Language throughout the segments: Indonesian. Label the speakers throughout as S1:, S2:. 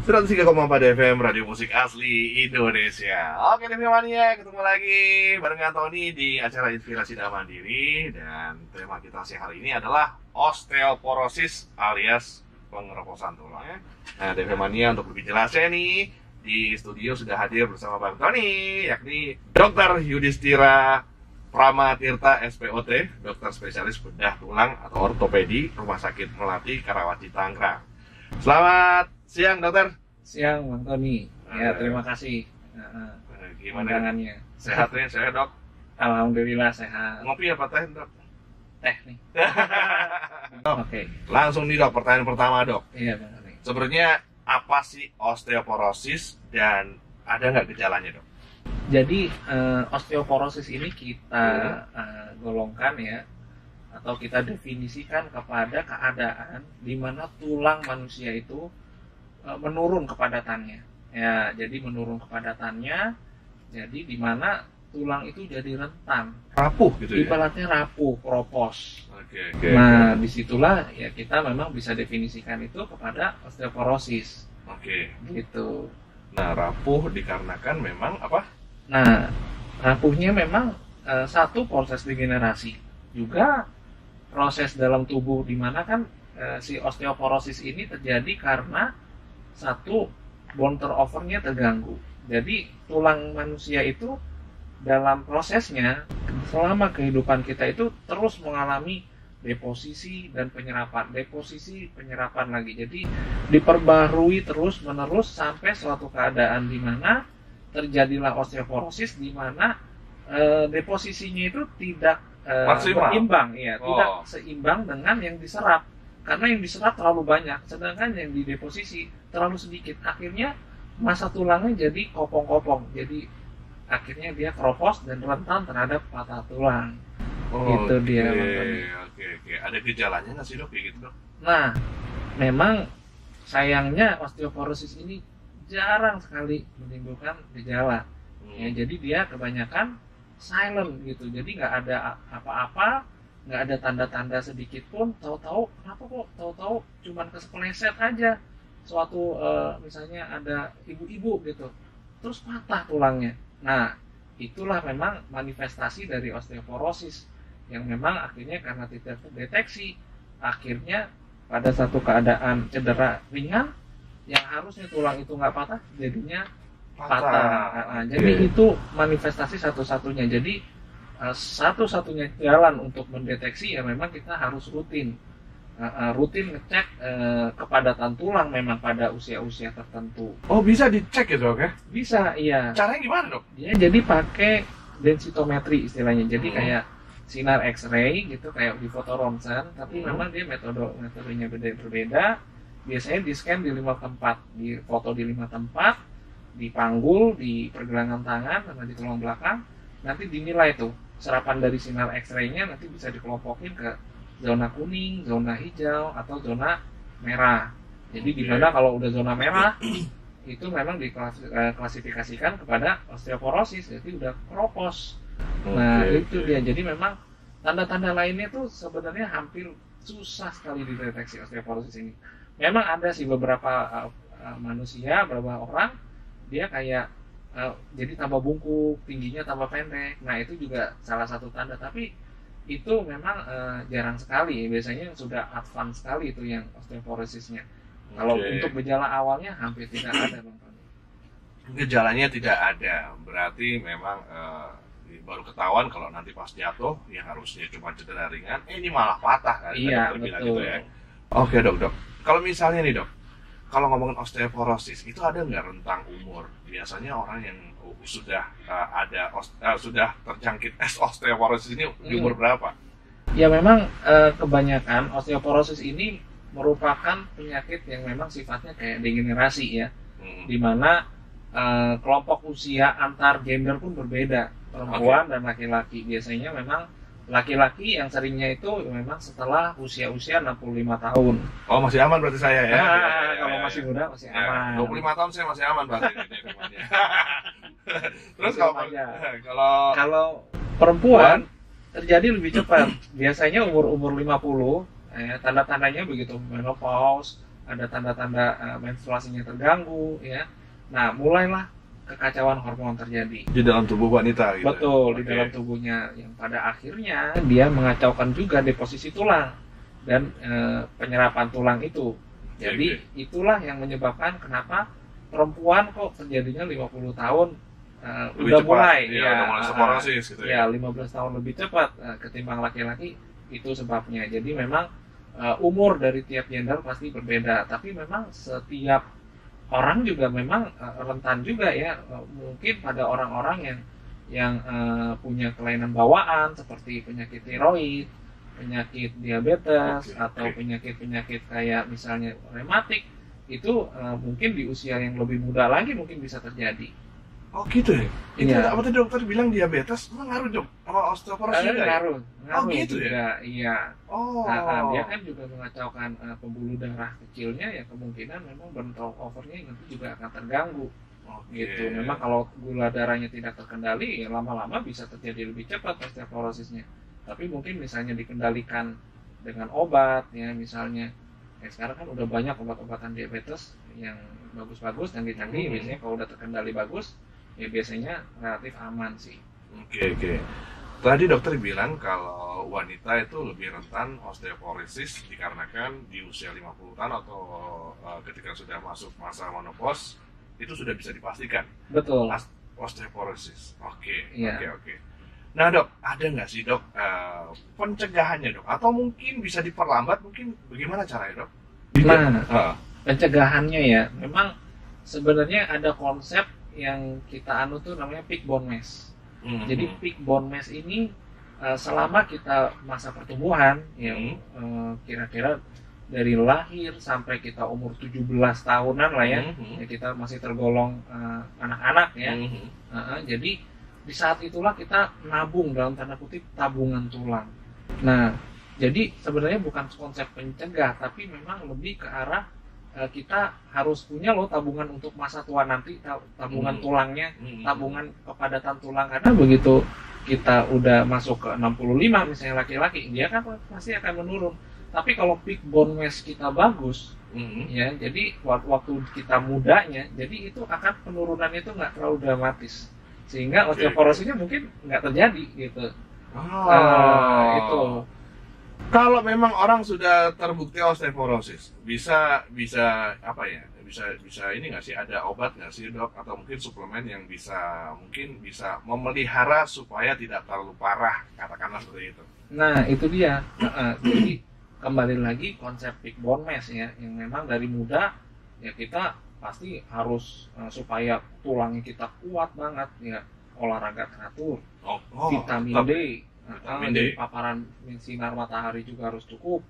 S1: 103,4 FM Radio Musik Asli Indonesia. Oke TV Mania, ketemu lagi bareng Antoni di acara Inspirasi dan Mandiri. Dan tema kita siang hari ini adalah osteoporosis alias pengeroposan tulang ya. Nah TV Mania, untuk lebih jelasnya nih, di studio sudah hadir bersama Bang Tony, yakni Dr. Yudhistira Pramatirta SPOT, dokter spesialis bedah tulang atau ortopedi, Rumah Sakit Melati, Karawaci, Tangerang. Selamat siang, dokter.
S2: Siang, Bang Tony. Ya, terima kasih
S1: Gimana
S2: undangannya.
S1: Sehatnya, sehat, dok?
S2: Alhamdulillah sehat.
S1: Ngopi apa teh, dok?
S2: Teh nih. Oke.
S1: Langsung nih, dok, pertanyaan pertama, dok.
S2: Iya, Bang Tony.
S1: Sebenarnya apa sih osteoporosis dan ada nggak gejalanya, dok?
S2: Jadi osteoporosis ini kita golongkan ya, atau kita definisikan kepada keadaan di mana tulang manusia itu menurun kepadatannya. Ya, jadi menurun kepadatannya, jadi di mana tulang itu jadi rentan,
S1: Rapuh gitu ya?
S2: ibaratnya rapuh, kropos.
S1: Oke.
S2: Nah, disitulah ya kita memang bisa definisikan itu kepada osteoporosis.
S1: Oke.
S2: Gitu.
S1: Nah, rapuh dikarenakan memang apa?
S2: Nah, rapuhnya memang satu proses degenerasi, juga proses dalam tubuh di mana kan si osteoporosis ini terjadi karena satu bone turnover-nya terganggu. Jadi tulang manusia itu dalam prosesnya selama kehidupan kita itu terus mengalami deposisi dan penyerapan, deposisi penyerapan lagi. Jadi diperbarui terus menerus sampai suatu keadaan di mana terjadilah osteoporosis di mana deposisinya itu tidak berimbang, ya, tidak seimbang dengan yang diserap. Karena yang diserap terlalu banyak, sedangkan yang di deposisi terlalu sedikit. Akhirnya massa tulangnya jadi kopong-kopong. Jadi akhirnya dia keropos dan rentan terhadap patah tulang. Itu dia.
S1: Oke. Ada gejalanya nggak sih, dok? Kayak gitu, dok?
S2: Nah, memang sayangnya osteoporosis ini jarang sekali menimbulkan gejala. Ya, jadi dia kebanyakan silent gitu. Jadi nggak ada apa-apa, nggak ada tanda-tanda sedikit pun. Tahu-tahu kenapa kok? Tahu-tahu cuman kepleset aja. Suatu misalnya ada ibu-ibu gitu, terus patah tulangnya. Nah, itulah memang manifestasi dari osteoporosis yang memang akhirnya karena tidak terdeteksi, akhirnya pada satu keadaan cedera ringan yang harusnya tulang itu nggak patah, jadinya patah. Jadi itu manifestasi satu-satunya. Jadi satu-satunya jalan untuk mendeteksi ya memang kita harus rutin ngecek kepadatan tulang memang pada usia-usia tertentu.
S1: Oh, bisa dicek ya, dok ya?
S2: Bisa, iya.
S1: Caranya gimana, dok?
S2: Ya, jadi pakai densitometri istilahnya. Jadi kayak sinar X-ray gitu, kayak di foto ronsen, tapi memang dia metodenya berbeda. Biasanya di scan di 5 tempat, di foto di 5 tempat, di panggul, di pergelangan tangan, sama di tulang belakang. Nanti dinilai tuh serapan dari sinar X-ray-nya nanti bisa dikelompokin ke zona kuning, zona hijau, atau zona merah. Jadi di mana kalau udah zona merah itu memang diklasifikasikan kepada osteoporosis, jadi udah keropos. Nah, itu dia. Jadi memang tanda-tanda lainnya tuh sebenarnya hampir susah sekali dideteksi osteoporosis ini. Memang ada sih beberapa manusia, beberapa orang dia kayak jadi tambah bungkuk, tingginya tambah pendek. Nah, itu juga salah satu tanda, tapi itu memang jarang sekali. Biasanya sudah advance sekali itu yang osteoporosisnya. Kalau untuk gejala awalnya hampir tidak ada, Bang Tony.
S1: Gejalanya tidak ada, berarti memang baru ketahuan kalau nanti pas jatuh yang harusnya cuma cedera ringan, ini malah patah kan?
S2: Iya, betul.
S1: Gitu ya. Oke, dok. Kalau misalnya nih, dok, kalau ngomongin osteoporosis itu ada nggak rentang umur? Biasanya orang yang sudah sudah terjangkit osteoporosis ini di umur berapa?
S2: Ya memang kebanyakan osteoporosis ini merupakan penyakit yang memang sifatnya kayak degenerasi ya, dimana kelompok usia antar gender pun berbeda, perempuan dan laki-laki. Biasanya memang laki-laki yang seringnya itu memang setelah usia-usia 65 tahun.
S1: Oh, masih aman berarti saya ya?
S2: Kalau masih muda masih aman.
S1: 25 tahun saya masih aman berarti. Terus kalau
S2: perempuan terjadi lebih cepat. Biasanya umur 50, tanda-tandanya begitu menopause, ada tanda-tanda menstruasinya terganggu ya. Nah, mulailah kekacauan hormon terjadi
S1: Di dalam tubuh wanita gitu.
S2: betul di
S1: Oke.
S2: dalam tubuhnya, yang pada akhirnya dia mengacaukan juga deposisi tulang dan penyerapan tulang itu. Jadi itulah yang menyebabkan kenapa perempuan kok terjadinya 50 tahun
S1: Lebih
S2: udah
S1: cepat.
S2: mulai
S1: Iya, udah mulai seporosis gitu
S2: ya 15 tahun lebih cepat ketimbang laki-laki. Itu sebabnya. Jadi memang umur dari tiap gender pasti berbeda, tapi memang setiap orang juga memang rentan juga ya. Mungkin pada orang-orang yang punya kelainan bawaan seperti penyakit tiroid, penyakit diabetes,
S1: Oke,
S2: atau
S1: oke.
S2: penyakit-penyakit kayak misalnya rematik, itu mungkin di usia yang lebih muda lagi mungkin bisa terjadi.
S1: Oh gitu ya? Itu
S2: Iya.
S1: apa tadi dokter bilang diabetes, emang ngaruh dok sama osteoporosis juga ya?
S2: Ngaruh
S1: gitu ya?
S2: juga, iya.
S1: Oh.
S2: Nah, dia kan juga mengacaukan pembuluh darah kecilnya, ya kemungkinan memang burn overnya nanti juga akan terganggu.
S1: Oke.
S2: Gitu. Memang kalau gula darahnya tidak terkendali, ya lama-lama bisa terjadi lebih cepat osteoporosisnya. Tapi mungkin misalnya dikendalikan dengan obat, ya misalnya. Sekarang kan udah banyak obat-obatan diabetes yang bagus-bagus dan canggih. Biasanya kalau udah terkendali bagus, ya biasanya relatif aman sih.
S1: Oke. Tadi dokter bilang kalau wanita itu lebih rentan osteoporosis dikarenakan di usia 50 tahun atau ketika sudah masuk masa menopause itu sudah bisa dipastikan
S2: Betul.
S1: osteoporosis. Oke.
S2: Iya.
S1: Oke. Nah dok, ada nggak sih dok pencegahannya dok? Atau mungkin bisa diperlambat? Mungkin bagaimana caranya dok?
S2: Nah, pencegahannya ya, memang sebenarnya ada konsep yang kita anut tuh namanya peak bone mass. Jadi peak bone mass ini selama kita masa pertumbuhan, ya kira-kira dari lahir sampai kita umur 17 tahunan lah ya, ya kita masih tergolong anak-anak ya. Jadi di saat itulah kita nabung, dalam tanda kutip, tabungan tulang. Nah, jadi sebenarnya bukan konsep pencegah, tapi memang lebih ke arah kita harus punya loh tabungan untuk masa tua nanti, tabungan tulangnya, tabungan kepadatan tulang. Karena begitu kita udah masuk ke 65 misalnya laki-laki, dia kan pasti akan menurun. Tapi kalau peak bone mass kita bagus, ya, jadi waktu kita mudanya, jadi itu akan penurunan itu nggak terlalu dramatis, sehingga osteoporosisnya mungkin nggak terjadi gitu. Itu.
S1: Kalau memang orang sudah terbukti osteoporosis, bisa apa ya? Bisa ini nggak sih, ada obat nggak sih dok, atau mungkin suplemen yang bisa memelihara supaya tidak terlalu parah, katakanlah seperti itu.
S2: Nah itu dia. Jadi kembali lagi konsep peak bone mass ya, yang memang dari muda ya kita pasti harus supaya tulangnya kita kuat banget ya, olahraga teratur, vitamin D. Jadi paparan sinar matahari juga harus cukup.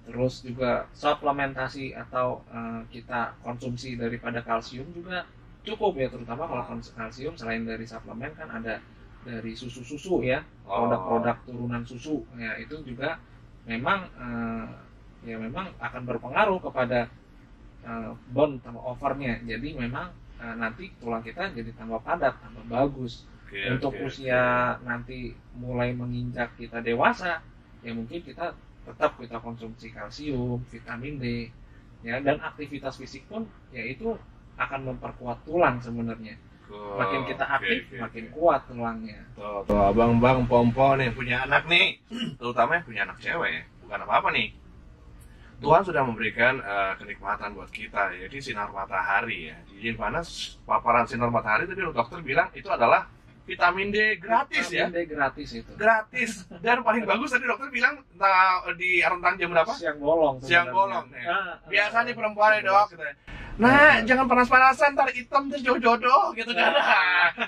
S2: Terus juga suplementasi atau kita konsumsi daripada kalsium juga cukup ya, terutama kalau kalsium selain dari suplemen kan ada dari susu-susu ya, produk-produk turunan susu ya, itu juga memang memang akan berpengaruh kepada bone turnover-nya. Jadi memang nanti tulang kita jadi tambah padat, tambah bagus. Untuk usia nanti mulai menginjak kita dewasa, ya mungkin kita tetap konsumsi kalsium, vitamin D, ya, dan aktivitas fisik pun ya itu akan memperkuat tulang sebenarnya. Makin kita aktif, makin kuat tulangnya.
S1: Tuh abang-bang pompon yang punya anak nih, terutama yang punya anak cewek ya, bukan apa-apa nih. Tuhan sudah memberikan kenikmatan buat kita, yaitu sinar matahari ya. Di mana paparan sinar matahari tadi dokter bilang itu adalah vitamin D gratis ya.
S2: Vitamin D gratis itu.
S1: Gratis. Dan paling bagus tadi dokter bilang di rentang jam berapa?
S2: Siang bolong.
S1: Siang bolong. Biasa nih perempuan ya dok. Gitu. Nah, jangan panas-panasan, ntar hitam terus jodoh gitu kan.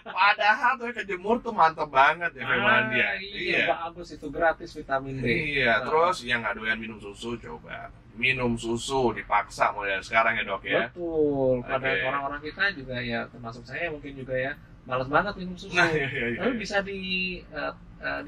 S1: Padahal tuh kejemur tuh mantep banget ya memang dia.
S2: Iya, bagus itu, gratis vitamin D.
S1: Iya, terus yang nggak doyan minum susu, coba minum susu dipaksa mulai sekarang ya dok ya.
S2: Betul. Pada orang-orang kita juga ya, termasuk saya mungkin juga ya, malas banget minum susu.
S1: Nah, iya.
S2: Tapi bisa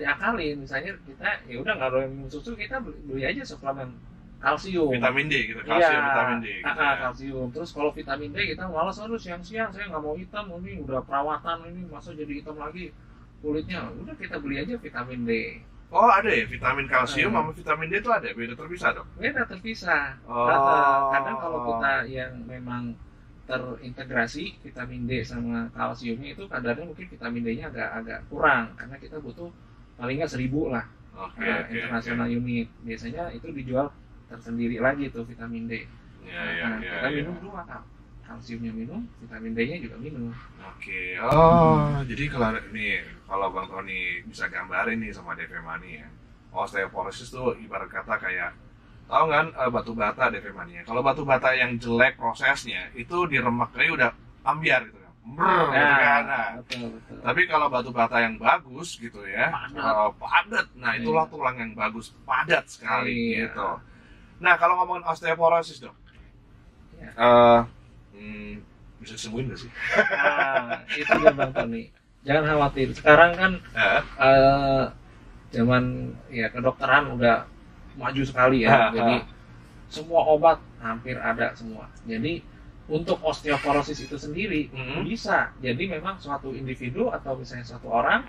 S2: diakalin, misalnya kita ya udah nggak doyan minum susu, kita beli aja suplemen kalsium,
S1: vitamin D gitu, kalsium, vitamin D gitu ya.
S2: kalsium. Terus kalau vitamin D kita malas, aduh siang-siang saya nggak mau hitam, ini udah perawatan, ini masa jadi hitam lagi kulitnya, udah kita beli aja vitamin D.
S1: Oh ada ya, vitamin kalsium
S2: Hmm.
S1: sama vitamin D itu ada, beda terpisah dok?
S2: Beda terpisah.
S1: Oh.
S2: Kadang kalau kita yang memang terintegrasi vitamin D sama kalsiumnya itu kadarnya mungkin vitamin D-nya agak kurang karena kita butuh paling nggak 1000 lah.
S1: Oke,
S2: International unit biasanya itu dijual tersendiri lagi tuh vitamin D.
S1: Ya.
S2: Kita minum dua kalsiumnya minum, vitamin D-nya juga minum.
S1: Oke. Jadi kalau Bang Tony bisa gambarin nih sama DV Mania, osteoporosis tuh ibarat kata kayak tahu kan batu bata DV Mania. Kalau batu bata yang jelek prosesnya itu diremek kayak udah ambiar gitu kan. Gitu kan. Nah,
S2: Betul.
S1: tapi kalau batu bata yang bagus gitu ya, padat. Nah, itulah tulang yang bagus, padat sekali
S2: Iya.
S1: gitu. Nah, kalau ngomongin osteoporosis dok,
S2: Iya.
S1: bisa sembuhin nggak sih?
S2: Itu dia Bang Tony. Jangan khawatir. Sekarang kan zaman ya kedokteran udah maju sekali ya. Jadi semua obat hampir ada semua. Jadi untuk osteoporosis itu sendiri bisa. Jadi memang suatu individu atau misalnya suatu orang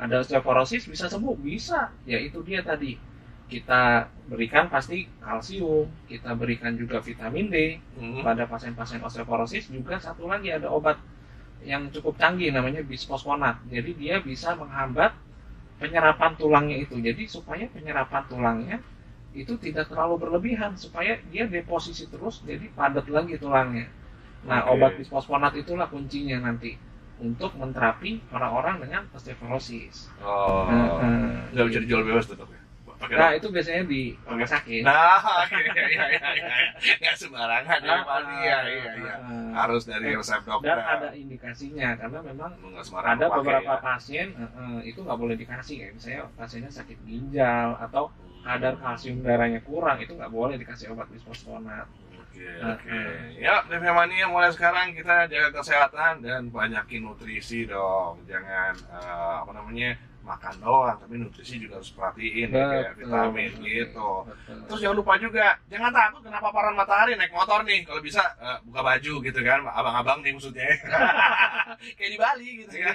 S2: ada osteoporosis bisa sembuh, bisa. Ya itu dia tadi. Kita berikan pasti kalsium, kita berikan juga vitamin D pada pasien-pasien osteoporosis. Juga satu lagi ada obat yang cukup canggih namanya bisfosfonat. Jadi dia bisa menghambat penyerapan tulangnya itu. Jadi supaya penyerapan tulangnya itu tidak terlalu berlebihan, supaya dia deposisi terus, jadi padat lagi tulangnya. Nah, obat bisfosfonat itulah kuncinya nanti untuk menterapi orang-orang dengan osteoporosis.
S1: Nggak bisa dijual bebas tuh dok ya?
S2: Nah, itu biasanya di rumah sakit.
S1: Nah, iya. Nggak sembarangan ya, iya. Harus dari resep dokter.
S2: Dan ada indikasinya, karena memang
S1: Nggak sembarangan
S2: ada
S1: pakai,
S2: beberapa
S1: ya.
S2: pasien itu nggak boleh dikasih, kayak misalnya pasiennya sakit ginjal atau kadar kalsium darahnya kurang, itu nggak boleh dikasih obat bisfosfonat.
S1: Oke. Ya, DV Mania mulai sekarang kita jaga kesehatan dan banyakin nutrisi dong. Jangan makan doang, tapi nutrisi juga harus perhatiin kayak vitamin gitu. Terus jangan lupa juga, jangan takut kena paparan matahari naik motor nih. Kalau bisa buka baju gitu kan, abang-abang nih maksudnya. Kayak di Bali gitu kan.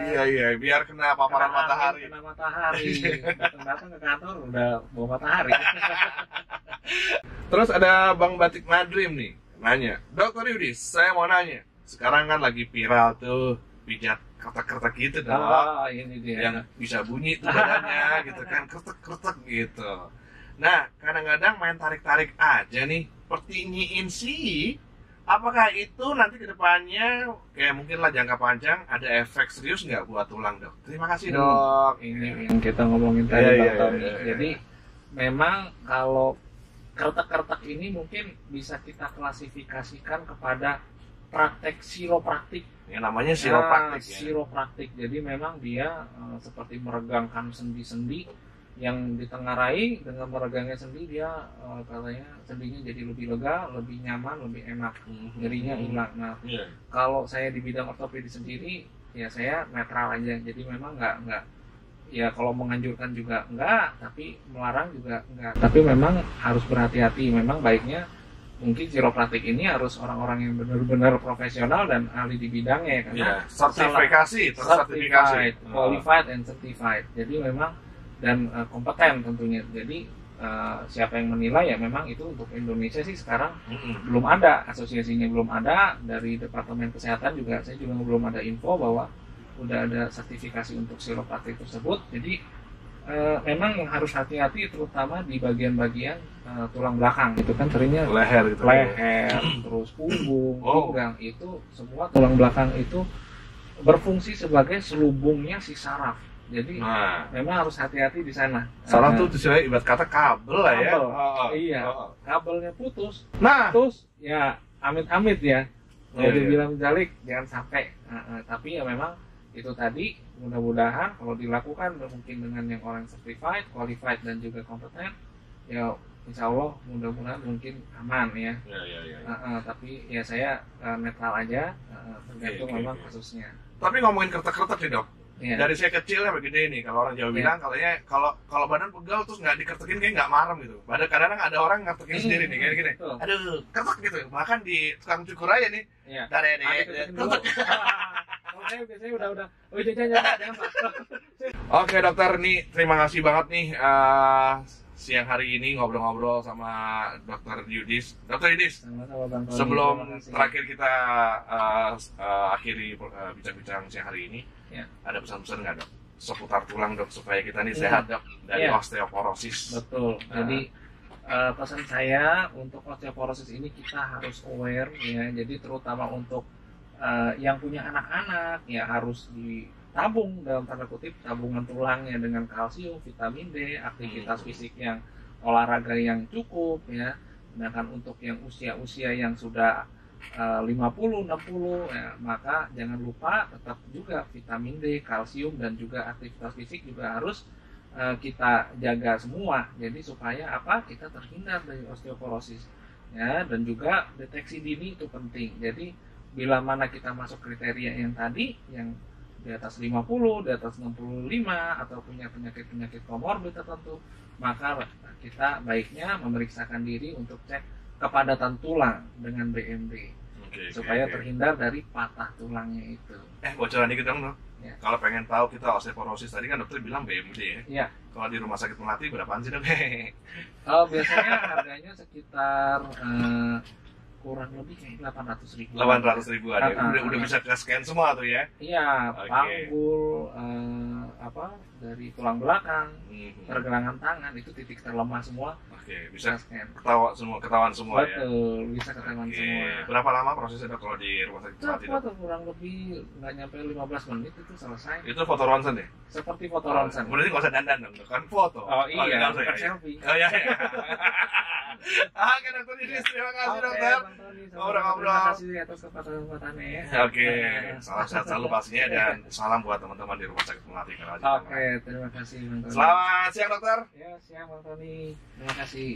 S1: Iya, biar kena paparan matahari.
S2: Kena matahari. Datang ke kantor udah bawa matahari.
S1: Terus ada Bang Batik Madrim nih, nanya, Dokter Yudi, saya mau nanya, sekarang kan lagi viral tuh pijat kertek-kertek gitu dong,
S2: Ini dia.
S1: yang bisa bunyi tuh badannya gitu kan, kertek-kertek gitu. Nah, kadang-kadang main tarik-tarik aja nih, pertinyiin sih, apakah itu nanti ke depannya kayak mungkin lah jangka panjang ada efek serius nggak buat tulang dok? Terima kasih dok.
S2: Ini yang kita ngomongin tadi Bang Tony. Jadi memang kalau kertek-kertek ini mungkin bisa kita klasifikasikan kepada praktek siropraktik.
S1: Yang namanya siropraktik ya.
S2: Siropraktik. Jadi memang dia seperti meregangkan sendi-sendi yang ditengarai. Dengan meregangnya sendi dia katanya sendinya jadi lebih lega, lebih nyaman, lebih enak, nyerinya hilang. Nah, kalau saya di bidang ortopedi sendiri ya saya netral aja. Jadi memang nggak ya kalau menganjurkan juga enggak, tapi melarang juga enggak. Tapi memang harus berhati-hati. Memang baiknya mungkin chiropraktik ini harus orang-orang yang benar-benar profesional dan ahli di bidangnya karena
S1: sertifikasi, tersertifikasi,
S2: qualified and certified. Jadi memang dan kompeten tentunya. Jadi siapa yang menilai ya memang itu untuk Indonesia sih sekarang belum ada, asosiasinya belum ada. Dari Departemen Kesehatan juga saya juga belum ada info bahwa udah ada sertifikasi untuk chiropraktik tersebut. Jadi memang yang harus hati-hati terutama di bagian-bagian tulang belakang itu kan seringnya
S1: leher gitu.
S2: Terus punggung, pinggang itu semua tulang belakang itu berfungsi sebagai selubungnya si saraf. Jadi memang harus hati-hati di sana.
S1: Saraf tuh istilahnya ibarat kata kabel lah ya.
S2: Iya. Kabelnya putus.
S1: Nah,
S2: terus ya amit-amit ya. Mau dibilang jalik jangan sampai. Tapi ya memang itu tadi mudah-mudahan kalau dilakukan mungkin dengan yang orang certified, qualified dan juga kompeten ya insya Allah mudah-mudahan mungkin aman ya. Tapi ya saya netral aja tergantung memang kasusnya.
S1: Tapi ngomongin kertek-kertek nih dok, dari saya kecil ya begini nih kalau orang Jawa bilang kalau badan pegal terus nggak dikertekin kayak nggak marem gitu. Padahal kadang-kadang ada orang ngertekin sendiri nih kayak gini, aduh kertek gitu. Bahkan di tukang cukur aja nih, dari kertek.
S2: saya biasanya udah. Oh jangan Pak.
S1: Oke dokter, nih terima kasih banget nih siang hari ini ngobrol-ngobrol sama Dokter Yudis. Dokter Yudis,
S2: Sama-sama Bang Tony.
S1: sebelum
S2: Terima kasih.
S1: terakhir kita akhiri bincang-bincang siang hari ini,
S2: Ya.
S1: ada pesan-pesan nggak dok? Seputar tulang dok, supaya kita nih sehat dok dari
S2: Ya.
S1: osteoporosis.
S2: Betul. Jadi pesan saya untuk osteoporosis ini kita harus aware ya. Jadi terutama untuk yang punya anak-anak ya harus ditabung dalam tanda kutip tabungan tulangnya dengan kalsium, vitamin D, aktivitas fisik yang olahraga yang cukup ya. Sedangkan untuk yang usia-usia yang sudah 50, 60 ya, maka jangan lupa tetap juga vitamin D, kalsium dan juga aktivitas fisik juga harus kita jaga semua. Jadi supaya apa? Kita terhindar dari osteoporosis. Ya, dan juga deteksi dini itu penting. Jadi bila mana kita masuk kriteria yang tadi yang di atas 50, di atas 65 atau punya penyakit-penyakit komorbid tertentu, maka kita baiknya memeriksakan diri untuk cek kepadatan tulang dengan BMD supaya terhindar dari patah tulangnya itu.
S1: Bocoran dikit dong dok.
S2: Ya.
S1: Kalau pengen tahu kita osteoporosis, tadi kan dokter bilang BMD ya.
S2: Iya.
S1: Kalau di rumah sakit Melati berapaan sih dok?
S2: Biasanya harganya sekitar kurang lebih kayak 800.000.
S1: 800.000 ada. Udah bisa ke scan semua tuh ya.
S2: Iya,
S1: Oke.
S2: panggul dari tulang belakang, pergelangan tangan itu titik terlemah semua.
S1: Oke, bisa
S2: Scan.
S1: ketahuan semua ya.
S2: Betul, bisa ketahuan
S1: Oke.
S2: semua.
S1: Berapa lama prosesnya dok kalau di rumah sakit Melati dok?
S2: Cepat, kurang lebih nggak nyampe 15 menit itu selesai.
S1: Itu foto ronsen ya?
S2: Seperti foto ronsen.
S1: Berarti nggak usah dandan dong, dok. Kan foto.
S2: Oh iya,
S1: nggak usah
S2: bukan
S1: ya?
S2: selfie.
S1: Oh iya. Oke dokter Yudis, terima kasih
S2: Oke,
S1: dokter.
S2: Bang Tony,
S1: Ngobrol-ngobrol.
S2: terima kasih atas kesempatannya ya.
S1: Oke, salam sehat selalu pastinya dan salam buat teman-teman di rumah sakit Melati Karawaci.
S2: Oke, terima kasih Bang Tony.
S1: Selamat siang dokter.
S2: Ya, siang Bang Tony. Terima kasih.